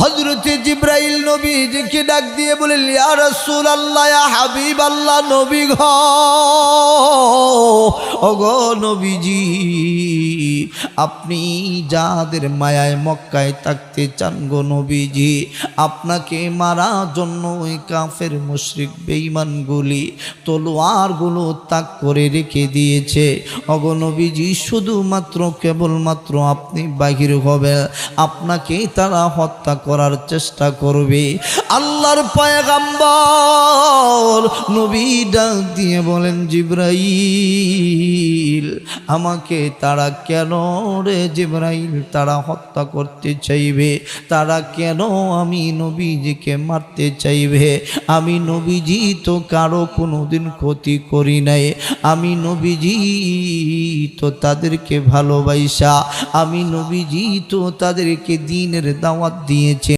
হযরতে জিবরাইল নবীজিকে ডাক দিয়ে বলেন, ইয়া রাসূলুল্লাহ, ইয়া হাবিবাল্লাহ, নবী গো, ওগো নবীজি, আপনি যাদের মায়ায় মক্কায় থাকতে চান গো নবীজি, আপনাকে মারার জন্য ওই কাফের মুশরিক বেঈমানগুলি তলোয়ারগুলো তাক করে রেখে দিয়েছে। ওগো নবীজি, শুধুমাত্র কেবলমাত্র আপনি বাহির হবেন, আপনাকে তারা হত্যা করার চেষ্টা করবে। আল্লাহর পয়গম্বর নবী ডাক দিয়ে বলেন, জিবরাইল, আমাকে তারা কেন রে জিবরাইল তারা হত্যা করতে চাইবে? তারা কেন আমি নবীজিকে মারতে চাইবে? আমি নবীজি তো কারো কোনোদিন ক্ষতি করি নাই। আমি নবীজি তো তাদেরকে ভালোবাসা, আমি নবীজি তো তাদেরকে দ্বীনের দাওয়াত দিয়েছে।